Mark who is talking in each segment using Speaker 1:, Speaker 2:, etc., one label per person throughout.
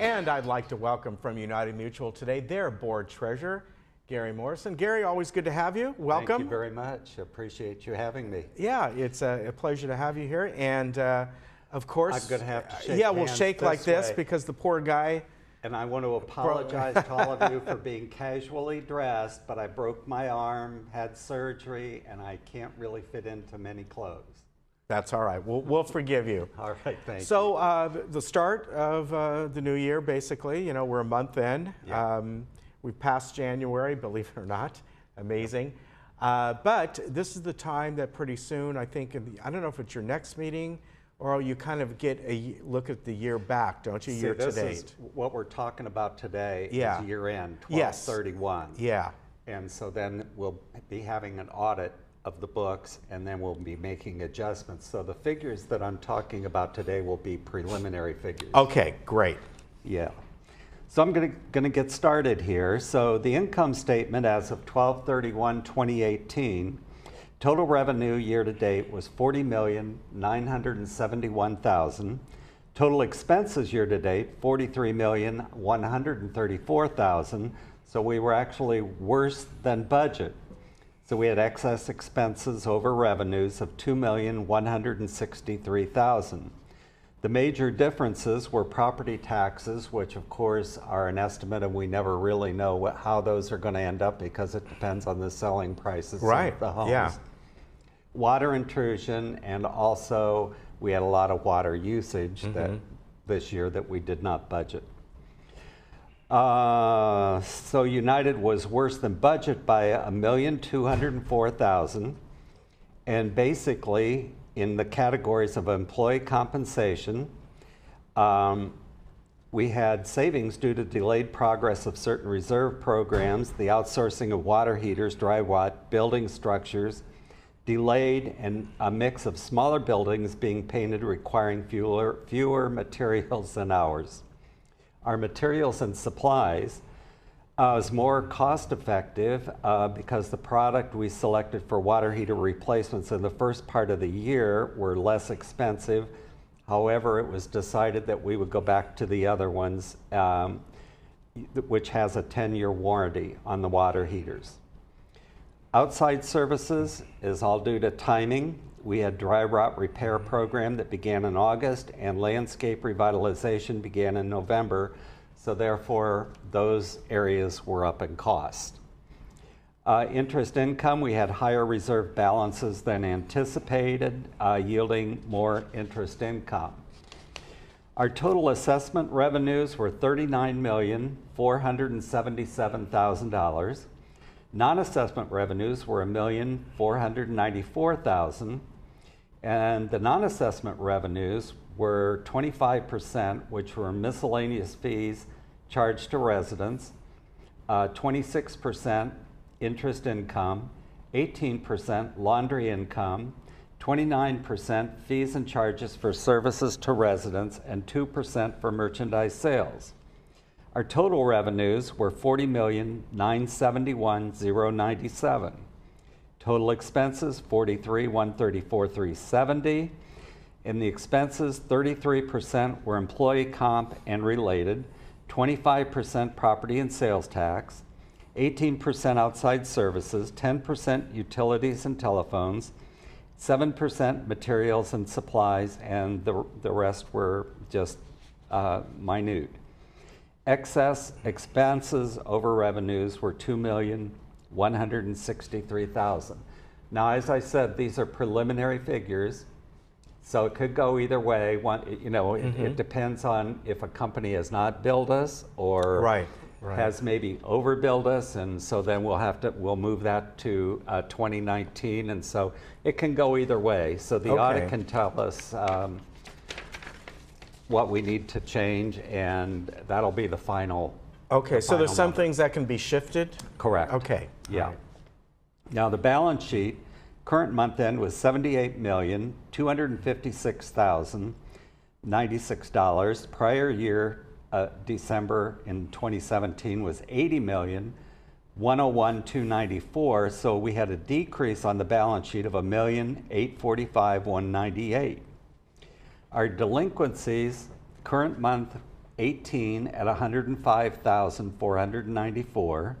Speaker 1: And I'd like to welcome from United Mutual today their board treasurer, Gary Morrison. Gary, always good to have you. Welcome.
Speaker 2: Thank you very much. Appreciate you having me.
Speaker 1: Yeah, it's a pleasure to have you here. And of course,
Speaker 2: I'm going to have to shake
Speaker 1: yeah, we'll
Speaker 2: hands
Speaker 1: shake like this
Speaker 2: way.
Speaker 1: Because the poor guy.
Speaker 2: And I want to apologize to all of you for being casually dressed, but I broke my arm, had surgery, and I can't really fit into many clothes.
Speaker 1: That's all right. We'll forgive you.
Speaker 2: All right, thank you.
Speaker 1: So the start of the new year, basically, you know, we're a month in.
Speaker 2: Yeah.
Speaker 1: We've passed January, believe it or not. Amazing. But this is the time that pretty soon, I think, I don't know if it's your next meeting or you kind of get a look at the year back, don't you, year to date?
Speaker 2: This is what we're talking about today
Speaker 1: Yeah.
Speaker 2: is year end,
Speaker 1: Yes.
Speaker 2: 12/31.
Speaker 1: Yeah.
Speaker 2: And so then we'll be having an audit of the books, and then we'll be making adjustments. So the figures that I'm talking about today will be preliminary figures.
Speaker 1: Okay, great.
Speaker 2: Yeah. So I'm going to get started here. So the income statement as of 12/31/2018, total revenue year to date was $40,971,000. Total expenses year to date, $43,134,000. So we were actually worse than budget. So we had excess expenses over revenues of $2,163,000. The major differences were property taxes, which of course are an estimate, and we never really know how those are going to end up because it depends on the selling prices
Speaker 1: Right.
Speaker 2: of the homes.
Speaker 1: Yeah.
Speaker 2: Water intrusion, and also we had a lot of water usage that this year that we did not budget. So United was worse than budget by $1,204,000, and basically in the categories of employee compensation, we had savings due to delayed progress of certain reserve programs, the outsourcing of water heaters, dry watt, building structures, delayed, and a mix of smaller buildings being painted requiring fewer materials and hours. Our materials and supplies is more cost effective because the product we selected for water heater replacements in the first part of the year were less expensive. However, it was decided that we would go back to the other ones, which has a 10-year warranty on the water heaters. Outside services is all due to timing. We had dry rot repair program that began in August, and landscape revitalization began in November. So therefore, those areas were up in cost. Interest income, we had higher reserve balances than anticipated, yielding more interest income. Our total assessment revenues were $39,477,000. Non-assessment revenues were $1,494,000, and the non-assessment revenues were 25%, which were miscellaneous fees charged to residents, 26% interest income, 18% laundry income, 29% fees and charges for services to residents, and 2% for merchandise sales. Our total revenues were $40,971,097. Total expenses, $43,134,370. In the expenses, 33% were employee comp and related, 25% property and sales tax, 18% outside services, 10% utilities and telephones, 7% materials and supplies, and the rest were just minute. Excess expenses over revenues were $2,163,000. Now, as I said, these are preliminary figures, so it could go either way. It depends on if a company has not billed us or
Speaker 1: Right.
Speaker 2: has maybe overbilled us, and so then we'll move that to 2019, and so it can go either way. So the audit can tell us what we need to change, and that'll be the final.
Speaker 1: Okay, so there's some
Speaker 2: number.
Speaker 1: things that can be shifted?
Speaker 2: Correct.
Speaker 1: Okay.
Speaker 2: Yeah.
Speaker 1: All right.
Speaker 2: Now the balance sheet, current month end was $78,256,096. Prior year, December in 2017 was $80,101,294. So we had a decrease on the balance sheet of $1,845,198. Our delinquencies, current month 18 at 105,494.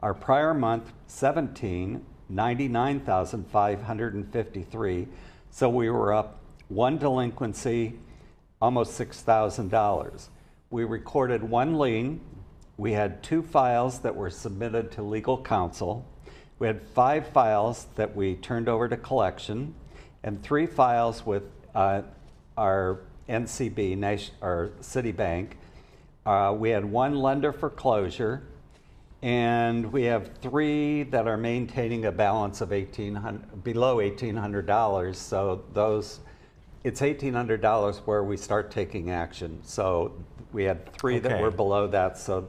Speaker 2: Our prior month, 17, 99,553. So we were up one delinquency, almost $6,000. We recorded one lien. We had 2 files that were submitted to legal counsel. We had 5 files that we turned over to collection, and 3 files with our NCB, our Citibank. We had 1 lender for closure, and we have 3 that are maintaining a balance of below $1,800. So it's $1,800 where we start taking action. So we had 3 that were below that. So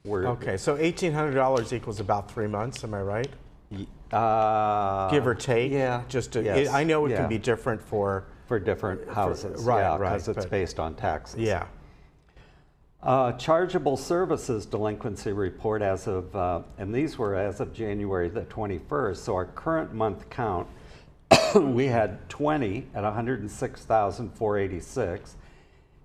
Speaker 2: we're
Speaker 1: Okay, so $1,800 equals about 3 months. Am I right? Give or take.
Speaker 2: Yeah. Yes,
Speaker 1: I know it can be different for
Speaker 2: different houses.
Speaker 1: right,
Speaker 2: because it's based on taxes.
Speaker 1: Yeah.
Speaker 2: Chargeable services delinquency report as of, and these were as of January the 21st. So our current month count, we had 20 at 106,486,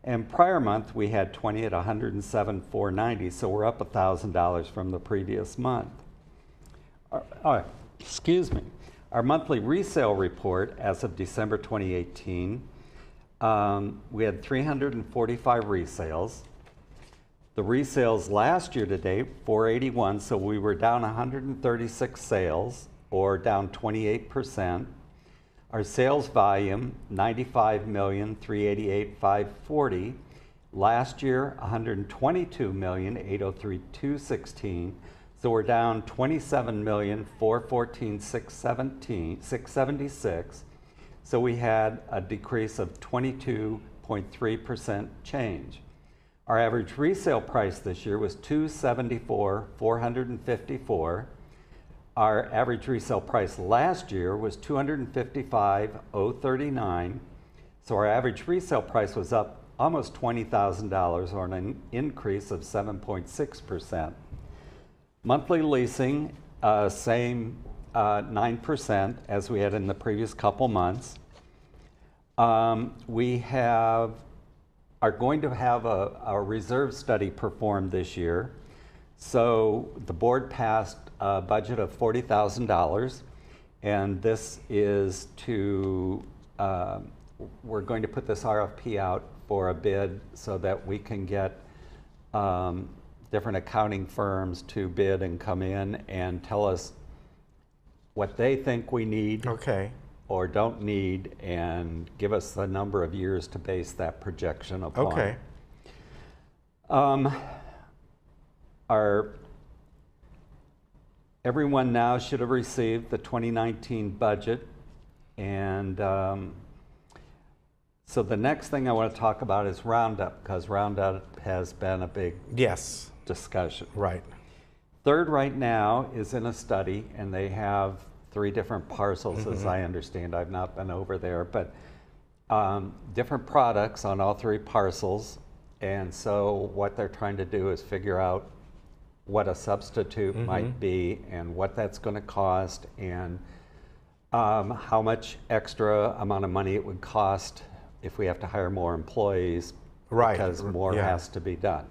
Speaker 2: and prior month we had 20 at 107,490. So we're up $1,000 from the previous month. Excuse me. Our monthly resale report as of December 2018, we had 345 resales. The resales last year to date, 481, so we were down 136 sales, or down 28%. Our sales volume, 95,388,540. Last year, 122,803,216. So we're down 27,414,676. So we had a decrease of 22.3% change. Our average resale price this year was $274,454. Our average resale price last year was $255,039. So our average resale price was up almost $20,000, or an increase of 7.6%. Monthly leasing, same 9% as we had in the previous couple months. We are going to have a reserve study performed this year. So the board passed a budget of $40,000, and this is to, we're going to put this RFP out for a bid so that we can get different accounting firms to bid and come in and tell us what they think we need or don't need, and give us the number of years to base that projection upon. Everyone now should have received the 2019 budget, and so the next thing I want to talk about is Roundup, because Roundup has been a big discussion.
Speaker 1: Right.
Speaker 2: Third right now is in a study, and they have 3 different parcels, as I understand. I've not been over there, but different products on all 3 parcels. And so what they're trying to do is figure out what a substitute might be, and what that's going to cost, and how much extra amount of money it would cost if we have to hire more employees, because more has to be done.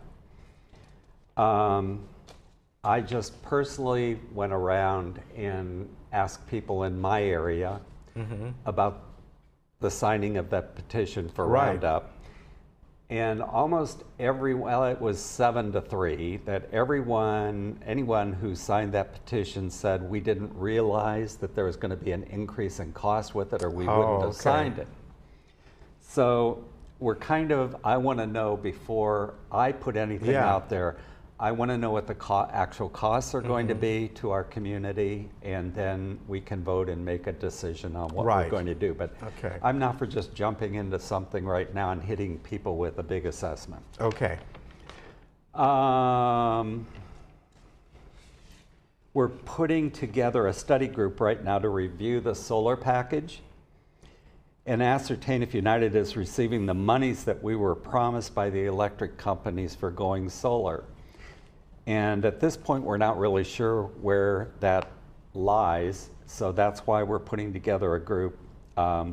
Speaker 2: I just personally went around and asked people in my area about the signing of that petition for Roundup. And almost well, it was 7-3, that anyone who signed that petition said we didn't realize that there was going to be an increase in cost with it, or we wouldn't have signed it. So we're I want to know, before I put anything out there, I want to know what the actual costs are going to be to our community, and then we can vote and make a decision on what we're going to do. But I'm not for just jumping into something right now and hitting people with a big assessment. We're putting together a study group right now to review the solar package and ascertain if United is receiving the monies that we were promised by the electric companies for going solar. And at this point, we're not really sure where that lies, so that's why we're putting together a group that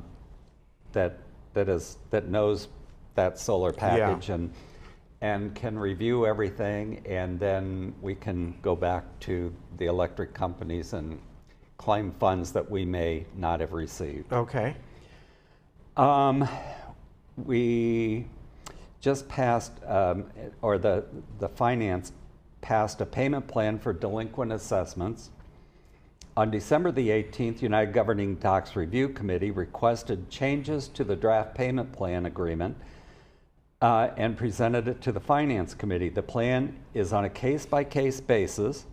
Speaker 2: knows that solar package, and can review everything, and then we can go back to the electric companies and claim funds that we may not have received.
Speaker 1: Okay.
Speaker 2: We just passed, or the finance passed a payment plan for delinquent assessments. On December the 18th, United Governing Docs Review Committee requested changes to the draft payment plan agreement and presented it to the Finance Committee. The plan is on a case-by-case basis.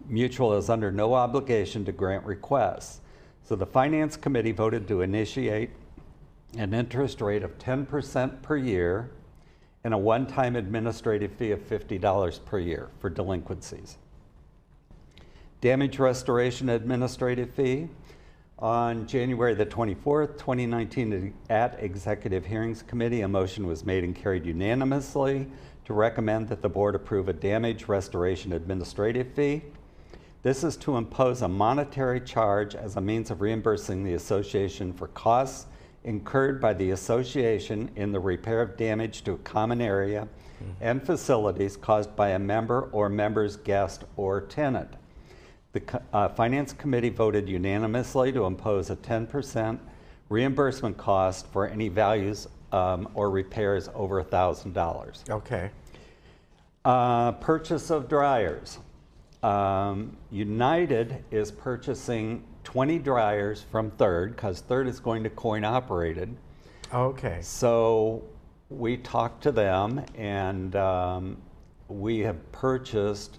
Speaker 2: Mutual is under no obligation to grant requests. So the Finance Committee voted to initiate an interest rate of 10% per year and a one-time administrative fee of $50 per year for delinquencies. Damage restoration administrative fee. On January the 24th, 2019, at Executive Hearings Committee, a motion was made and carried unanimously to recommend that the board approve a damage restoration administrative fee. This is to impose a monetary charge as a means of reimbursing the association for costs incurred by the association in the repair of damage to a common area and facilities caused by a member or member's guest or tenant. The Finance Committee voted unanimously to impose a 10% reimbursement cost for any values or repairs over $1,000.
Speaker 1: Okay.
Speaker 2: Purchase of dryers. United is purchasing 20 dryers from Third, because Third is going to coin operated.
Speaker 1: Okay.
Speaker 2: So we talked to them, and we have purchased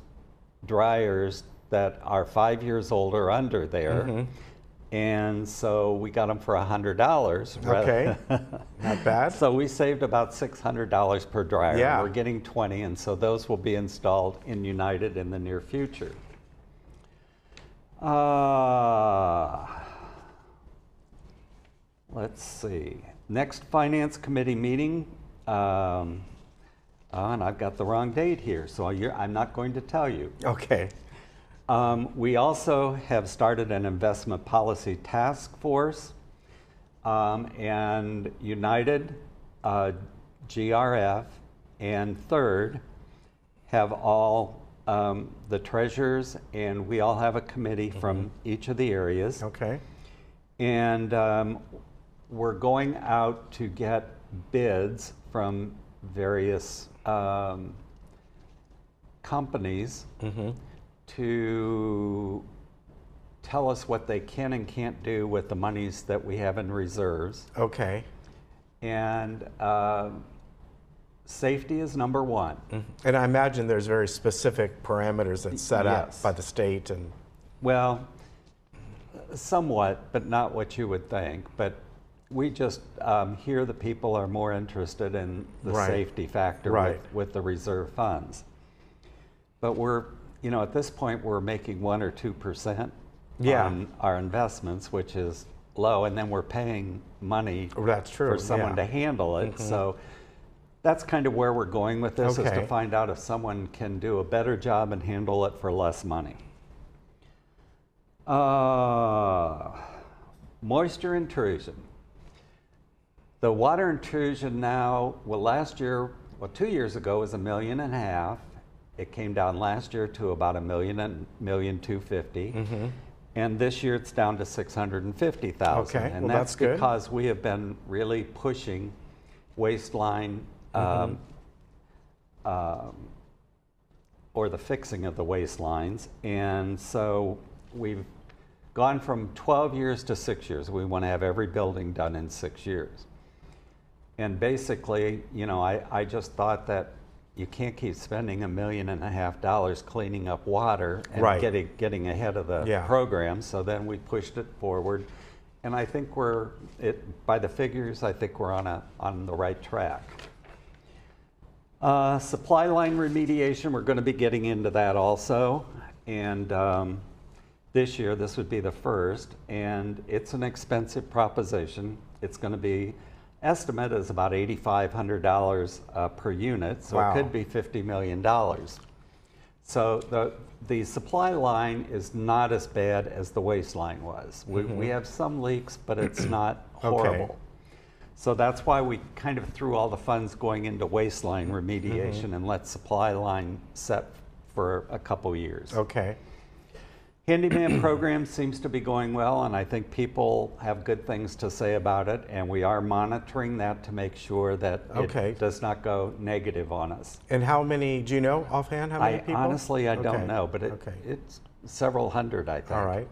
Speaker 2: dryers that are 5 years old or under there. And so we got them for $100.
Speaker 1: Okay. Not bad.
Speaker 2: So we saved about $600 per dryer.
Speaker 1: Yeah.
Speaker 2: We're getting 20, and so those will be installed in United in the near future. Let's see. Next Finance Committee meeting, and I've got the wrong date here, so I'm not going to tell you.
Speaker 1: Okay.
Speaker 2: We also have started an investment policy task force, and United, GRF, and Third have all the treasurers, and we all have a committee from each of the areas.
Speaker 1: Okay.
Speaker 2: And we're going out to get bids from various companies to tell us what they can and can't do with the monies that we have in reserves.
Speaker 1: Okay.
Speaker 2: And safety is number one.
Speaker 1: And I imagine there's very specific parameters that's set up
Speaker 2: Yes.
Speaker 1: by the state and.
Speaker 2: Well, somewhat, but not what you would think. But we just here the people are more interested in the
Speaker 1: Right.
Speaker 2: safety factor
Speaker 1: Right.
Speaker 2: with the reserve funds. But we're, you know, at this point we're making 1 or 2% on our investments, which is low, and then we're paying money
Speaker 1: That's true.
Speaker 2: for someone to handle it. So that's kind of where we're going with this, is
Speaker 1: Okay.
Speaker 2: to find out if someone can do a better job and handle it for less money. Moisture intrusion. The water intrusion now, well, last year, well, 2 years ago was $1.5 million. It came down last year to about $1,250,000. And this year it's down to $650,000.
Speaker 1: Okay,
Speaker 2: And
Speaker 1: well,
Speaker 2: that's
Speaker 1: that's good.
Speaker 2: because we have been really pushing waistline or the fixing of the waistlines. And so we've gone from 12 years to 6 years. We want to have every building done in 6 years. And basically, you know, I just thought that you can't keep spending $1.5 million cleaning up water and
Speaker 1: Right.
Speaker 2: getting ahead of the program. So then we pushed it forward, and I think by the figures, I think we're on the right track. Supply line remediation, we're going to be getting into that also, and this year this would be the first, and it's an expensive proposition. It's going to be estimate is about $8,500 per unit, so
Speaker 1: Wow.
Speaker 2: it could be $50 million. So the supply line is not as bad as the waistline was. We have some leaks, but it's not horrible. So that's why we kind of threw all the funds going into waistline remediation and let supply line set for a couple years.
Speaker 1: Okay.
Speaker 2: Handyman program seems to be going well, and I think people have good things to say about it, and we are monitoring that to make sure that it does not go negative on us.
Speaker 1: And how many, do you know offhand how many people?
Speaker 2: Honestly, I don't know, but it's several hundred, I think.
Speaker 1: All right.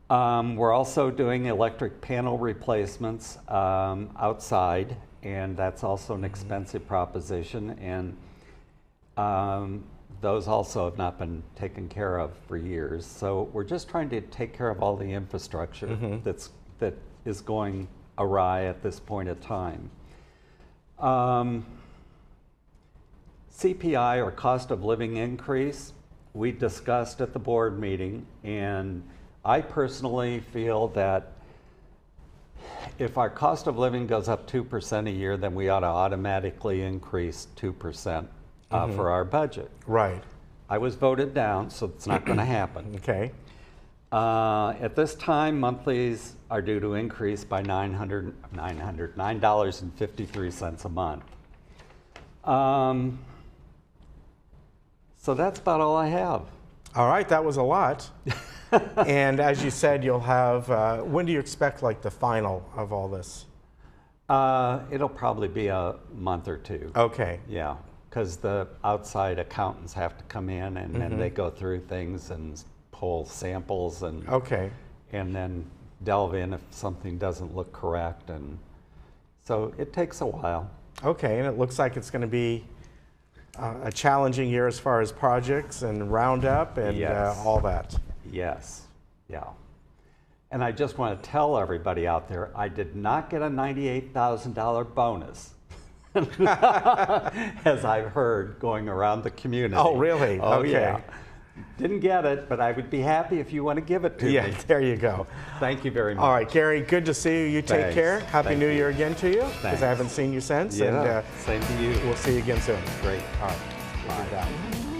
Speaker 2: We're also doing electric panel replacements outside, and that's also an expensive proposition, and those also have not been taken care of for years. So we're just trying to take care of all the infrastructure that is going awry at this point in time. CPI, or cost of living increase, we discussed at the board meeting, and I personally feel that if our cost of living goes up 2% a year, then we ought to automatically increase 2% for our budget.
Speaker 1: Right.
Speaker 2: I was voted down, so it's not going to happen.
Speaker 1: Okay.
Speaker 2: At this time, monthlies are due to increase by $9.53 a month. So that's about all I have.
Speaker 1: All right, that was a lot. And as you said, you'll have, when do you expect like the final of all this?
Speaker 2: It'll probably be a month or two.
Speaker 1: Okay.
Speaker 2: Yeah, because the outside accountants have to come in, and then they go through things and pull samples and and then delve in if something doesn't look correct, and so it takes a while.
Speaker 1: Okay, and it looks like it's going to be a challenging year as far as projects and roundup and all that.
Speaker 2: Yes, yeah. And I just want to tell everybody out there, I did not get a $98,000 bonus, as I've heard going around the community.
Speaker 1: Oh, really?
Speaker 2: Oh,
Speaker 1: okay.
Speaker 2: yeah. Didn't get it, but I would be happy if you want to give it to me.
Speaker 1: Yeah, there you go.
Speaker 2: Thank you very much.
Speaker 1: All right, Gary, good to see you. You take care. Happy New Year again to you, because I haven't seen you since.
Speaker 2: Yeah,
Speaker 1: and
Speaker 2: same to you.
Speaker 1: We'll see you again soon.
Speaker 2: Great.
Speaker 1: All right. Bye.